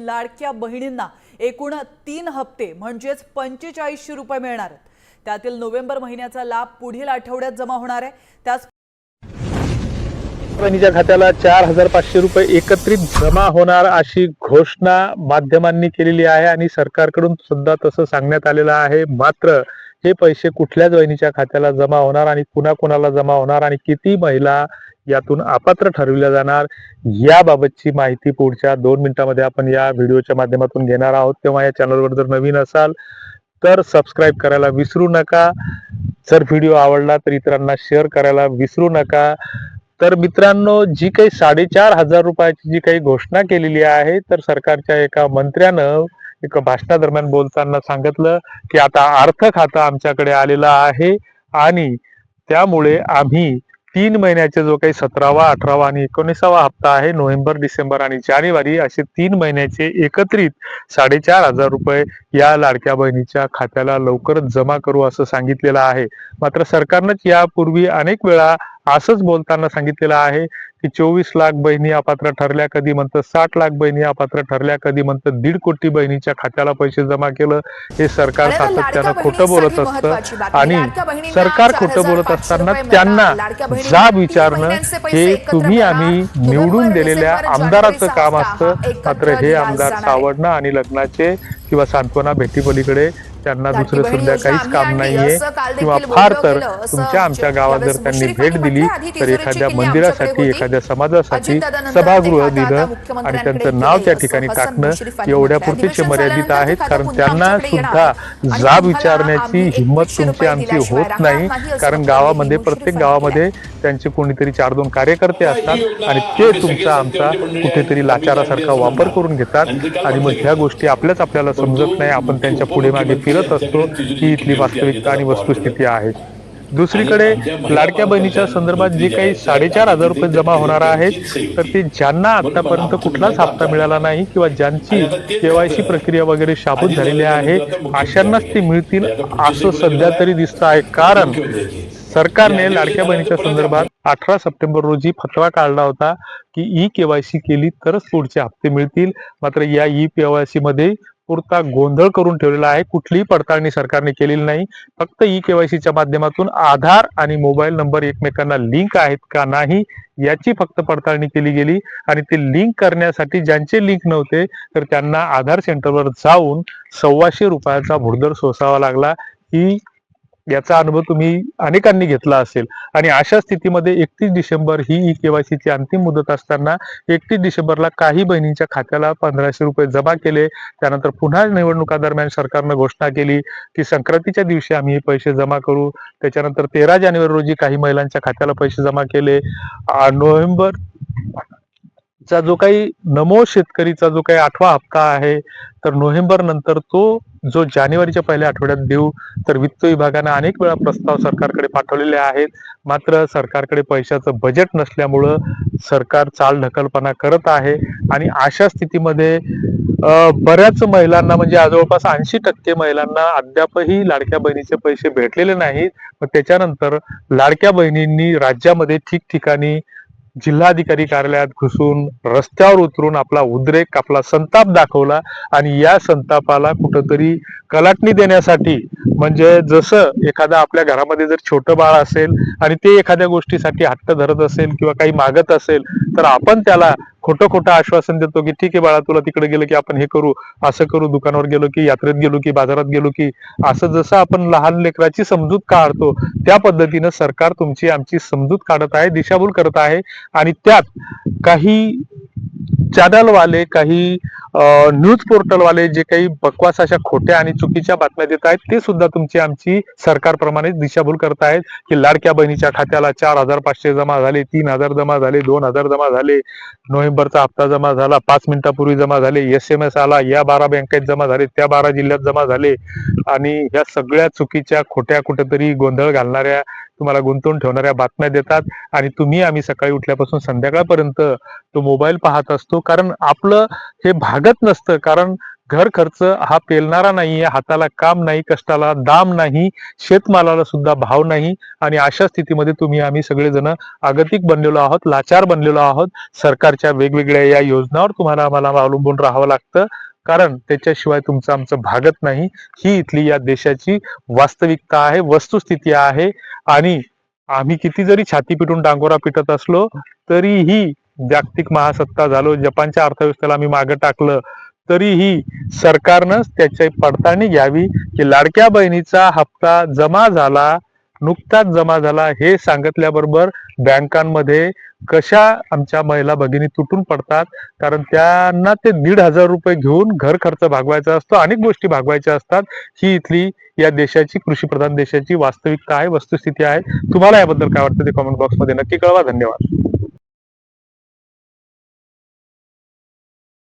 लाडक्या बहिणींना एकूण 3 हप्ते म्हणजेच 4500 रुपये मिळणार आहेत। त्यातील नोव्हेंबर महिन्याचा लाभ पुढील आठवड्यात जमा होणार आहे। त्याच बहिणीच्या खात्याला 4500 रुपये एकत्रित जमा होणार अशी घोषणा माध्यमांनी केलेली आहे आणि सरकारकडून सुद्धा तसं सांगण्यात आलेलं आहे। मात्र हे पैसे कुठल्याच बहिणीच्या खात्याला जमा होणार आणि कुणाकुणाला जमा होणार आणि किती महिला यातून अपात्र ठरविल्या जाणार याबाबतची माहिती पुढच्या 2 मिनिटांमध्ये आपण या व्हिडिओच्या माध्यमातून घेणार आहोत। तेव्हा या चॅनलवर जर नवीन असाल तर सबस्क्राइब करायला विसरू नका। जर व्हिडिओ आवडला तर इतरांना शेअर करायला विसरू नका। तर मित्रांनो, जी काही 4500 रुपयाची जी काही घोषणा केलेली आहे तर सरकारच्या एका मंत्र्यानं एका भाषणादरम्यान बोलताना सांगितलं की आता अर्थ खातं आमच्याकडे आलेलं आहे आणि त्यामुळे आम्ही 3 महिन्याचे जो काही 17वा 18वा आणि 19वा हप्ता आहे नोव्हेंबर डिसेंबर आणि जानेवारी असे 3 महिन्याचे एकत्रित 4500 रुपये या लाडक्या बहिणीच्या खात्याला लवकरच जमा करू असं सांगितलेलं आहे। मात्र सरकारनंच यापूर्वी अनेक वेळा असंच बोलताना सांगितलेलं आहे की 24 लाख बहिणी अपात्र ठरल्या, कधी म्हणतं 60 लाख बहिणी अपात्र ठरल्या, कधी म्हणतं 1.5 कोटी बहिणीच्या खात्याला पैसे जमा केलं। हे सरकार सातत्यानं खोटं बोलत असतं आणि सरकार खोटं बोलत असताना त्यांना जाब विचारणं हे तुम्ही आम्ही निवडून दिलेल्या आमदाराचं काम असतं। मात्र हे आमदार सावडणं आणि लग्नाचे किंवा सांत्वना भेटीपलीकडे त्यांना दुसरं सध्या काहीच काम नाहीये किंवा फार तर तुमच्या आमच्या गावात जर त्यांनी भेट दिली तर एखाद्या मंदिरासाठी एखाद्या समाजासाठी सभागृह दिलं आणि त्यांचं नाव त्या ठिकाणी टाकणं एवढ्या पुरतीचे मर्यादित आहेत। कारण त्यांना सुद्धा जाब विचारण्याची हिंमत तुमची आमची होत नाही। कारण गावामध्ये प्रत्येक गावामध्ये त्यांचे कोणीतरी 4-2 कार्यकर्ते असतात आणि ते तुमचा आमचा कुठेतरी लाचारासारखा वापर करून घेतात आणि मग ह्या गोष्टी आपल्याला समजत नाही। आपण त्यांच्या पुढे मागे फिरत असतो। ही इथली वास्तविकता आणि वस्तुस्थिती आहे। दुसरीकडे लाडक्या बहिणीच्या संदर्भात जे काही 4500 रुपये जमा होणार आहेत तर ते ज्यांना आतापर्यंत कुठलाच हप्ता मिळाला नाही किंवा ज्यांची केवायसी प्रक्रिया वगैरे शाबूत झालेली आहे अशांनाच ते मिळतील असं सध्या तरी दिसत आहे। कारण सरकारने लाडक्या बहिणीच्या संदर्भात 18 सप्टेंबर रोजी फतवा काढला होता की ई-केवायसी केली तरच पुढचे हप्ते मिळतील। मात्र या ई-केवायसी मध्ये पुरता गोंधळ करून ठेवलेला आहे। कुठलीही पडताळणी सरकारने केलेली नाही। फक्त ई-केवायसीच्या माध्यमातून आधार आणि मोबाईल नंबर एकमेकांना लिंक आहेत का नाही याची फक्त पडताळणी केली गेली आणि ते लिंक करण्यासाठी ज्यांचे लिंक नव्हते तर त्यांना आधार सेंटरवर जाऊन 125 रुपयाचा भुर्दर सोसावा लागला। ही याचा अनुभव तुम्ही अनेकांनी घेतला असेल आणि अशा स्थितीमध्ये 31 डिसेंबर ही ई-केवायसीची अंतिम मुदत असताना 31 डिसेंबरला काही बहिणींच्या खात्याला 1500 रुपये जमा केले। त्यानंतर पुन्हा निवडणुका दरम्यान सरकारनं घोषणा केली की संक्रांतीच्या दिवशी आम्ही हे पैसे जमा करू। त्याच्यानंतर 13 जानेवारी रोजी काही महिलांच्या खात्याला पैसे जमा केले। नोव्हेंबर चा जो काही नमो शेतकरीचा जो काही 8वा हप्ता आहे तर नोव्हेंबर नंतर तो जो जानेवारीच्या पहिल्या आठवड्यात देऊ तर वित्त विभागाने अनेक वेळा प्रस्ताव सरकारकडे पाठवलेले आहेत। मात्र सरकारकडे पैशाचं बजेट नसल्यामुळं सरकार चालढकलपणा करत आहे आणि अशा स्थितीमध्ये बऱ्याच महिलांना म्हणजे जवळपास 80% महिलांना अद्यापही लाडक्या बहिणीचे पैसे भेटलेले नाहीत। मग त्याच्यानंतर लाडक्या बहिणींनी राज्यामध्ये ठिकठिकाणी जिल्हाधिकारी कार्यालयात घुसून रस्त्यावर उतरून आपला उद्रेक आपला संताप दाखवला आणि या संतापाला कुठंतरी कलाटणी देण्यासाठी म्हणजे जसं एखादा आपल्या घरामध्ये जर छोटं बाळ असेल आणि ते एखाद्या गोष्टीसाठी हट्ट धरत असेल किंवा काही मागत असेल तर आपण त्याला खोटं आश्वासन देतो की ठीक आहे बाळा तुला तिकडे गेलं की आपण हे करू असं करू, दुकानावर गेलो की यात्रेत गेलो की बाजारात गेलो की असं जसं आपण लहान लेकराची समजूत काढतो त्या पद्धतीनं सरकार तुमची आमची समजूत काढत आहे, दिशाभूल करत आहे आणि त्यात काही चॅनलवाले काही न्यूज पोर्टलवाले जे काही बकवास अशा खोट्या आणि चुकीच्या बातम्या देत आहेत ते सुद्धा तुमची आमची सरकारप्रमाणे दिशाभूल करत आहेत की लाडक्या बहिणीच्या खात्याला 4500 जमा झाले, 3000 जमा झाले, 2000 जमा झाले, नोव्हेंबरचा हप्ता जमा झाला, 5 मिनिटापूर्वी जमा झाले, SMS आला, या 12 बँकेत जमा झाले, त्या 12 जिल्ह्यात जमा झाले आणि ह्या सगळ्या चुकीच्या खोट्या कुठेतरी गोंधळ घालणाऱ्या तुम्हाला गुंतवून ठेवणाऱ्या बातम्या देतात आणि तुम्ही आम्ही सकाळी उठल्यापासून संध्याकाळपर्यंत तो मोबाईल पाहत असतो। कारण आपलं हे भागत नसतं। कारण घर खर्च हा पेलणारा नाहीये, हाताला काम नाही, कष्टाला दाम नाही, शेतमालाला सुद्धा भाव नाही आणि अशा स्थितीमध्ये तुम्ही आम्ही सगळेजण आगतिक बनलेलो आहोत, लाचार बनलेलो आहोत. सरकारच्या वेगवेगळ्या या योजनावर तुम्हाला आम्हाला अवलंबून राहावं लागतं, कारण त्याच्याशिवाय तुमचं आमचं भागत नाही. ही इथली या देशाची वास्तविकता आहे, वस्तुस्थिती आहे. आणि आम्ही किती जरी छाती पिटून डांगोरा पिटत असलो तरीही, जागतिक महासत्ता झालो, जपानच्या अर्थव्यवस्थेला आम्ही मागे टाकलं, तरीही सरकारनं त्याची पडताळणी घ्यावी की लाडक्या बहिणीचा हप्ता जमा झाला, नुकताच जमा झाला हे सांगितल्याबरोबर बँकांमध्ये कशा आमच्या महिला भगिनी तुटून पडतात, कारण त्यांना ते 1,500 रुपये घेऊन घर खर्च भागवायचा असतो, अनेक गोष्टी भागवायच्या असतात. ही इथली या देशाची, कृषीप्रधान देशाची वास्तविकता आहे, वस्तुस्थिती आहे. तुम्हाला याबद्दल काय वाटतं ते कमेंट बॉक्समध्ये नक्की कळवा. धन्यवाद.